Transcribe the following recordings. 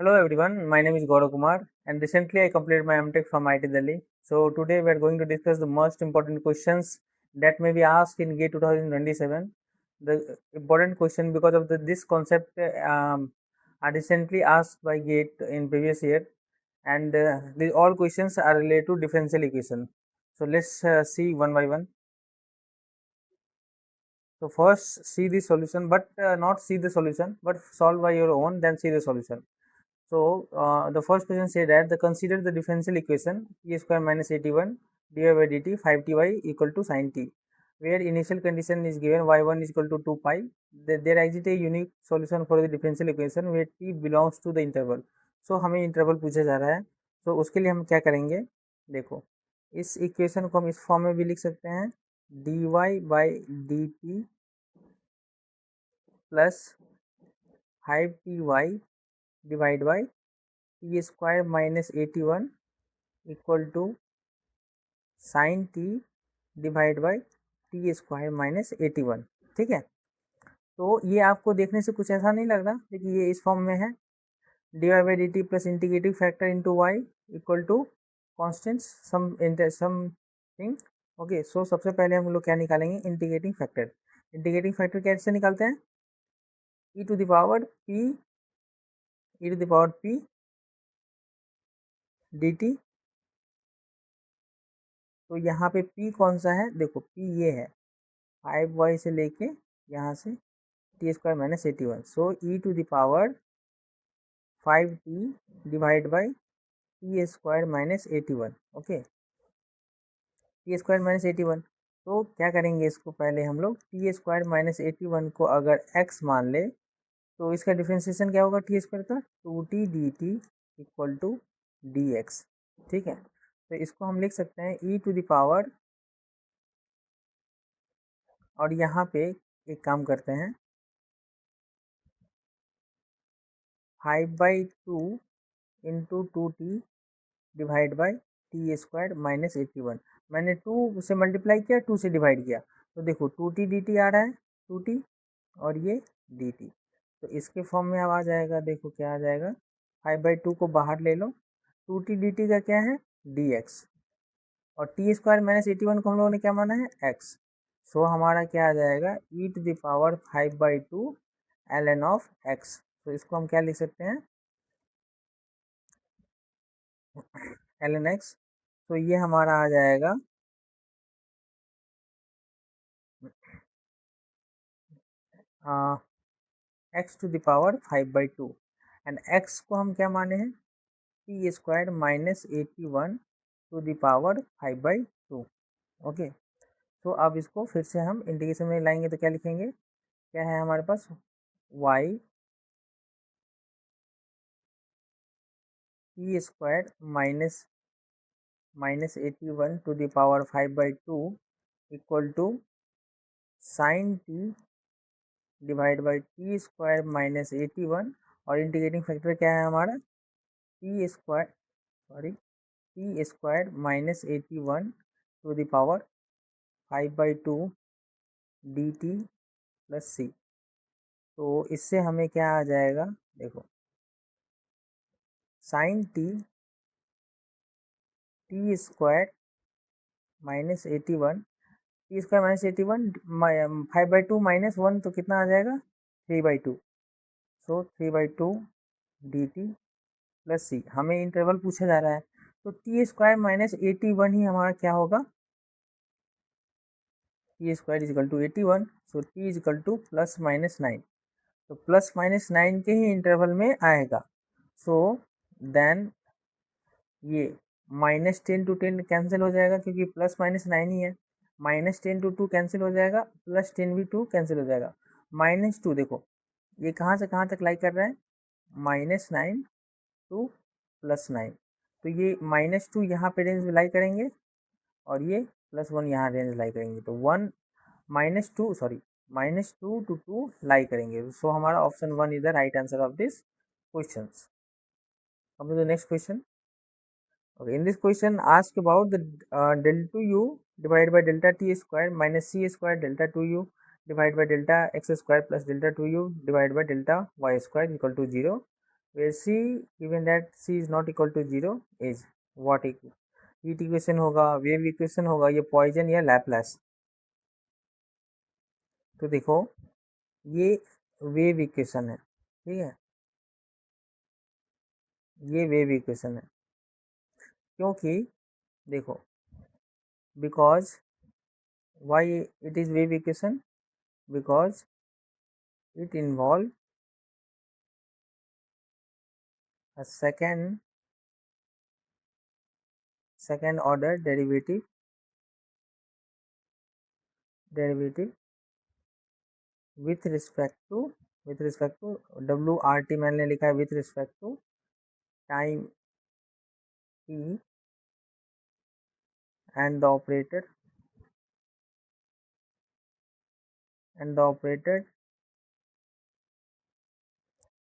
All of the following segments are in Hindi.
Hello everyone, my name is Gaurav Kumar and recently I completed my MTech from IIT Delhi. So today we are going to discuss the most important questions that may be asked in GATE 2027. The important question because of this concept are recently asked by GATE in previous year, and all questions are related to differential equation. So let's see one by one. So first see the solution, but not see the solution, but solve by your own, then see the solution. So the first question say that the consider the differential equation t square minus 81 dy by dt 5ty equal to sin t, where initial condition is given y1 is equal to 2 pi. There exists a unique solution for the differential equation where t belongs to the interval. So हमें इंटरवल पूछा जा रहा है, तो उसके लिए हम क्या करेंगे, देखो इस इक्वेशन को हम इस फॉर्म में भी लिख सकते हैं dy by D T plus 5ty divide by T square minus 81 equal to sine T divide by T square minus 81। ठीक है, तो ये आपको देखने से कुछ ऐसा नहीं लग रहा, देखिए ये इस फॉर्म में है D Y by D T plus integrating factor into Y equal to constant something. Okay, so सबसे पहले हम लोग क्या निकालेंगे, इंटीग्रेटिंग फैक्टर। इंटीग्रेटिंग फैक्टर कैसे निकालते हैं, E to the power P, E to the power P D T. तो यहाँ पे p कौन सा है, देखो p ये है 5y से लेके यहाँ से t square minus 81। So e to the power 5t divide by T square minus 81। Okay, t square minus 81, तो क्या करेंगे इसको, पहले हम लोग टी स्क्वायर माइनस 81 को अगर x मान ले तो इसका डिफ्रेंसिएशन क्या होगा टी स्क्वायर का, 2t dt equal to dx। ठीक है, तो इसको हम लिख सकते हैं ई टू द पावर, और यहाँ पे एक काम करते हैं 5/2 into 2t divide by T square minus 81। मैंने 2 से मल्टीप्लाई किया, 2 से डिवाइड किया, तो देखो 2t dt आ रहा है, 2t और ये dt, तो इसके फॉर्म में अब आ जाएगा, देखो क्या आ जाएगा, 5/2 को बाहर ले लो, 2t dt का क्या है dx, और टी स्क्वायर माइनस 81 को हम लोगों ने क्या माना है x। सो हमारा क्या आ जाएगा E to the power 5/2 ln of x। तो इसको हम क्या लिख सकते हैं ln x। तो ये हमारा आ जाएगा x to the power 5/2, and x को हम क्या माने हैं t square minus 81 to the power 5/2। Okay, तो अब इसको फिर से हम इंटीग्रेशन में लाएंगे तो क्या लिखेंगे, क्या है हमारे पास y T square minus 81 to the power 5/2 equal to sine T divide by T square minus 81, और इंटीग्रेटिंग फैक्टर क्या है हमारा T square minus 81 to the power 5/2 D T plus C. तो इससे हमें क्या आ जाएगा, देखो sine T square minus 81, T square minus 81 5/2 minus 1 तो कितना आ जाएगा 3/2। सो 3/2 डी टी प्लस सी, हमें इंटरवल पूछा जा रहा है, तो टी स्क्वायर माइनस 81 ही हमारा क्या होगा, t square is equal to 81। So t is equal to plus minus 9, तो प्लस माइनस 9 के ही इंटरवल में आएगा। सो देन ये -10 to 10 कैंसिल हो जाएगा, क्योंकि प्लस माइनस 9 ही है, -10 to 2 कैंसिल हो जाएगा, +10 भी 2 कैंसिल हो जाएगा, -2 देखो ये कहाँ से कहाँ तक लाई कर रहा है, -9 टू +9, तो ये -2 यहाँ पे रेंज लाई करेंगे, और ये +1 यहाँ रेंज लाई करेंगे, तो -2 to 2 लाई करेंगे। सो हमारा option 1 is the right answer of this question. Come to the next question. Okay, in this question ask about the del 2u divided by delta t square minus c square delta 2u divided by delta x square plus delta 2u divided by delta y square equal to 0. where C given that C is not equal to 0 is what heat equation होगा, वेव इक्वेशन होगा, ये पॉइजन या लैपलेस। तो देखो ये वेव इक्वेशन है, ठीक है, ये वेव इक्वेशन है, क्योंकि देखो because why it is wave equation, because it involve a second order derivative with respect to WRT मैंने लिखा है with respect to time t and the operator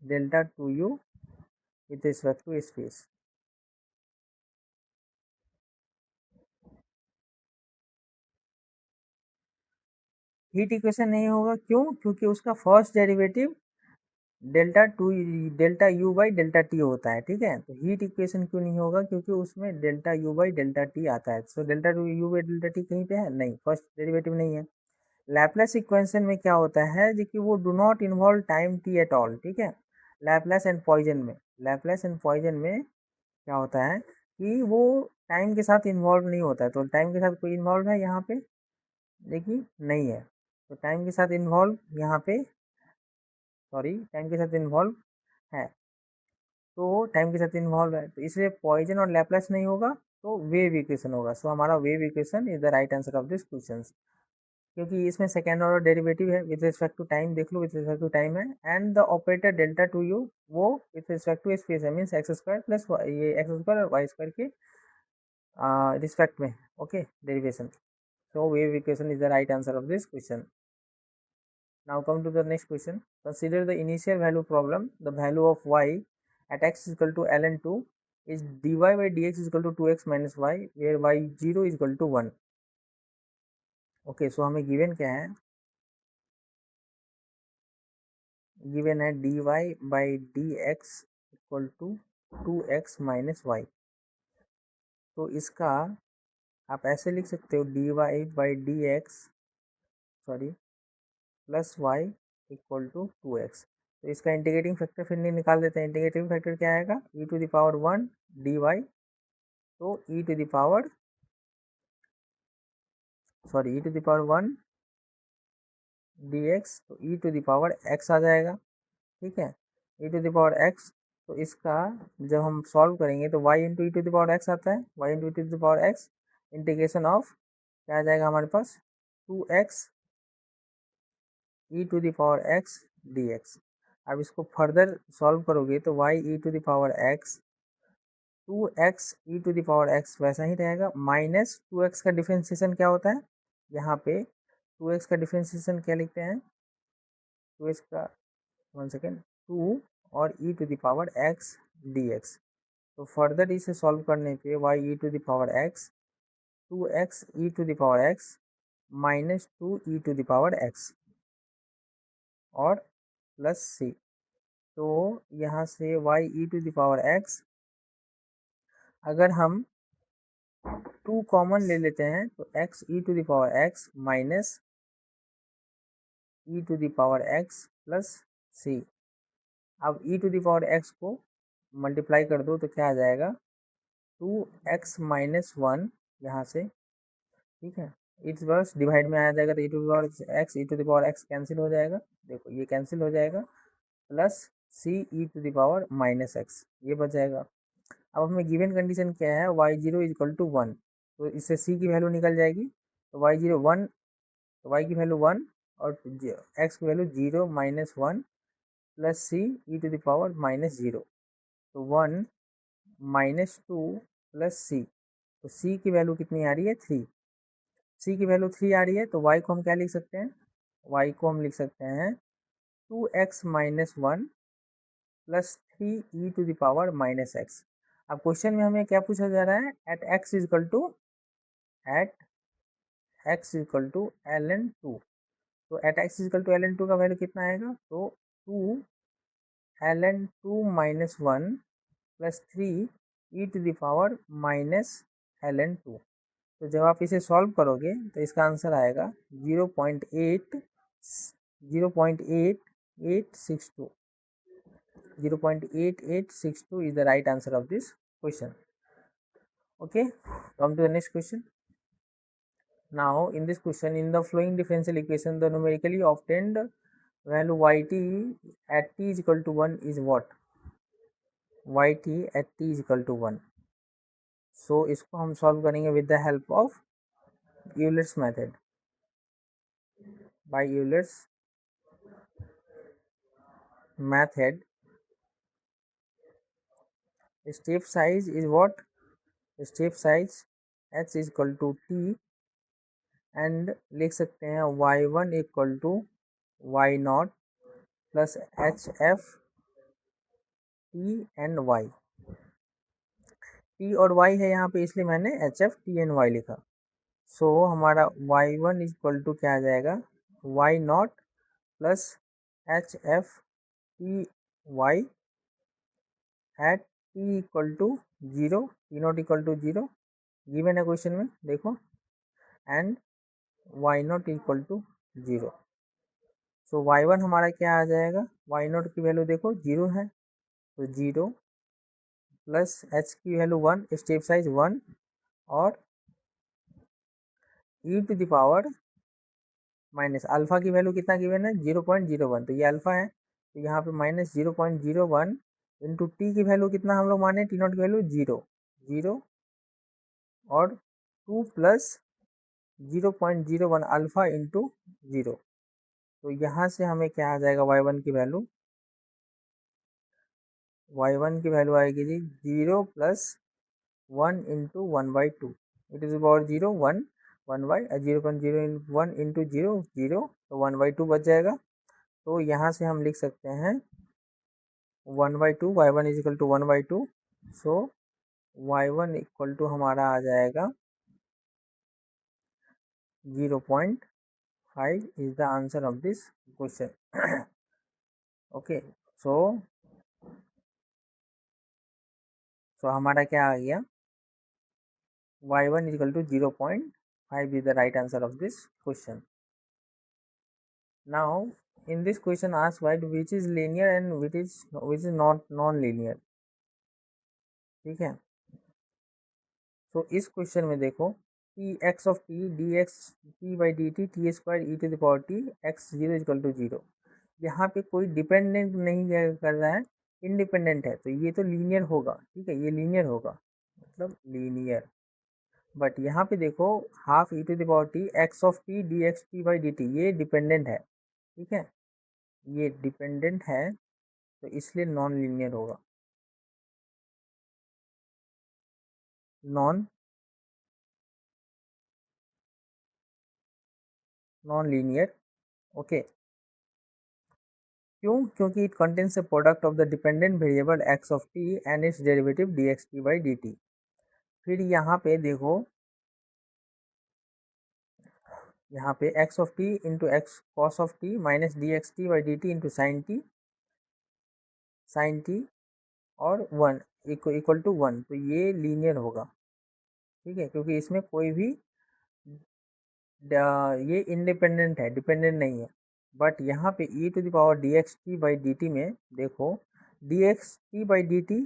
delta 2u with respect to space। Heat equation नहीं होगा, क्यों? क्योंकि उसका first derivative delta U by delta T होता है, ठीक है। तो हीट इक्वेशन क्यों नहीं होगा? क्योंकि उसमें delta U by delta T आता है। So delta U by delta T कहीं पे है नहीं, फर्स्ट डेरिवेटिव नहीं है। लैपलेस इक्वेशन में क्या होता है जी कि वो do not involve time T at all, ठीक है। लैपलेस एंड पॉइजन में क्या होता है कि वो टाइम के साथ इन्वॉल्व नहीं होता है। तो टाइम के साथ कोई इन्वॉल्व है यहाँ पे? देखिए नहीं है। तो टाइम के साथ इन्वॉल्व यहाँ पे टाइम के साथ इन्वॉल्व है, तो टाइम के साथ इन्वॉल्व है, तो इसलिए पॉइजन और लैपलेस नहीं होगा, तो वेव इक्वेशन होगा। सो हमारा wave equation is the right answer of this question, क्योंकि इसमें सेकेंड ऑर्डर डेरिवेटिव है विद रिस्पेक्ट टू टाइम, देख लो विद रिस्पेक्ट टू टाइम है, and the operator delta two you वो विद रिस्पेक्ट टू स्पेस है, मीन्स एक्स स्क्वायर प्लस ये एक्स स्क्वायर और वाई स्क्वायर के रिस्पेक्ट में, okay, derivation. So wave equation is the right answer of this question. Now come to the next question. Consider the initial value problem. The value of y at x is equal to ln2 is dy by dx is equal to 2x minus y, where y0 is equal to 1. Okay, so हमें गिवन क्या है? गिवन है dy by dx equal to 2x minus y. तो इसका आप ऐसे लिख सकते हो dy by dx plus y equal to 2x। तो इसका इंटीग्रेटिंग फैक्टर फिर नहीं निकाल देते हैं। इंटीग्रेटिंग फैक्टर क्या आएगा? E to the power 1 d y, तो e to the power 1 d x, तो e to the power x आ जाएगा, ठीक है, e to the power x. तो इसका जब हम सॉल्व करेंगे तो y into e to the power x आता है, y into e to the power x integration of क्या आ जाएगा हमारे पास? 2x e to the power x d x. अब इसको फर्दर सॉल्व करोगे तो y e to the power x 2x e to the power x वैसा ही रहेगा, माइनस 2x का डिफ्रेंसिएशन क्या होता है यहाँ पे? 2x का डिफ्रेंसिएशन क्या लिखते हैं? 2x का 1 सेकेंड 2 और e to the power x d x. तो फर्दर इसे सॉल्व करने पे y e to the power x 2x e to the power x minus 2 e to the power x और प्लस c। तो यहाँ से y e to the power x अगर हम 2 कॉमन ले लेते हैं तो x e to the power x minus e to the power x plus c। अब ई टू द पावर एक्स को मल्टीप्लाई कर दो तो क्या आ जाएगा? 2x माइनस 1 यहाँ से, ठीक है, इस वर्ष डिवाइड में आ जाएगा तो e to the power x e to the power x cancel हो जाएगा, देखो ये कैंसिल हो जाएगा, plus c e to the power minus x ये बच जाएगा। अब हमें गिवन कंडीशन क्या है? y0 इज इक्वल टू 1, तो इससे c की वैल्यू निकल जाएगी, तो y0 1, तो y की वैल्यू 1 और x की value 0 minus 1 plus c e to the power minus 0, तो 1 माइनस 2 प्लस c, तो c की वैल्यू कितनी आ रही है? 3। c की वैल्यू 3 आ रही है, तो y को हम क्या लिख सकते हैं? y को हम लिख सकते हैं 2x minus 1 plus 3 e to the power minus x. अब क्वेश्चन में हमें क्या पूछा जा रहा है? At x equal to l n two. तो at x equal to l n two का वैल्यू कितना आएगा? तो 2 ln2 minus 1 plus 3 e to the power minus ln2। तो जब आप इसे सॉल्व करोगे तो इसका आंसर आएगा 0.8862। 0.8862 is the right answer of this question. Okay, come to the next question. Now in this question, in the flowing differential equation, the numerically obtained value yt at t is equal to 1 is what? Yt at t is equal to 1. So इसको हम सॉल्व करेंगे with the help of Euler's method. By Euler's method, step size is what? Step size h is equal to t and लिख सकते हैं y1 equal to y not plus h f t and y. T और वाई है यहाँ पे, इसलिए मैंने h f t and y लिखा। सो हमारा y1 इक्वल टू क्या आ जाएगा? Y not plus h f t y at t equal to 0, t not equal to 0 given है क्वेश्चन में, देखो, and y not equal to 0। So y1 हमारा क्या आ जाएगा? वाई नॉट की वैल्यू देखो 0 है, तो 0 प्लस h की वैल्यू 1, स्टेप साइज 1 और e to the power minus alpha की वैल्यू कितना गिवन है? 0.01, तो ये अल्फा है, तो यहाँ पे माइनस 0.01 इंटू टी की वैल्यू कितना हम लोग माने? टी नॉट की वैल्यू 0 और 2 प्लस 0.01 अल्फा इंटू 0। तो यहाँ से हमें क्या आ जाएगा? y1 की वैल्यू, y1 की वैल्यू आएगी जी 0 plus 1 into 1/2, it is power 0 1 0.01 into 0 तो 1/2 बच जाएगा। तो यहाँ से हम लिख सकते हैं 1/2, y1 is equal to 1/2। So y1 equal to हमारा आ जाएगा 0.5 is the answer of this question. Okay, so हमारा क्या आ गया? y1 is equal to 0.5 is the right answer of this question. Now in this question asked which is linear and which is not non-linear, ठीक है। तो इस क्वेश्चन में देखो t x of t d x t by D t t square e to the power t x 0 is equal to 0। यहाँ पे कोई डिपेंडेंट नहीं कर रहा है, इंडिपेंडेंट है, तो ये तो लीनियर होगा, ठीक है, ये लीनियर होगा, मतलब लीनियर। बट यहाँ पे देखो half e to the power t x of t d x t by D t, ये डिपेंडेंट है, ठीक है, ये डिपेंडेंट है, तो इसलिए नॉन लीनियर होगा, नॉन लीनियर। ओके, क्यों? क्योंकि it contains a product of the dependent variable x of t and its derivative d x t by D t. फिर यहाँ पे देखो, यहाँ पे x of t into x cos of T minus D x t by D T into sine T और 1 इक्वल टू 1, तो ये लीनियर होगा, ठीक है, क्योंकि इसमें कोई भी ये इंडिपेंडेंट है, डिपेंडेंट नहीं है। बट यहाँ पे e to the power d x t by D t में देखो d x t by D t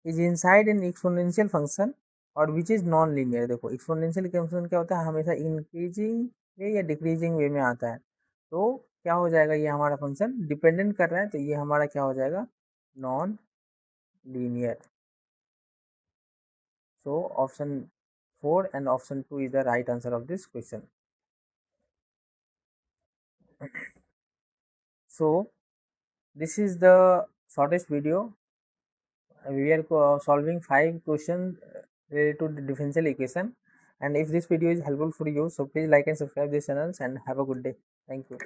is inside in exponential function और विच इज़ नॉन लीनियर। देखो एक्सपोनेंशियल फंक्शन क्या होता है? हमेशा इंक्रीजिंग वे या डिक्रीजिंग वे में आता है, तो क्या हो जाएगा? ये हमारा फंक्शन डिपेंडेंट कर रहा है, तो ये हमारा क्या हो जाएगा? Non linear. So option 4 and option 2 is the right answer of this question. So this is the shortest video. We are solving 5 questions related to the differential equation, and if this video is helpful for you, so please like and subscribe this channel and have a good day. Thank you.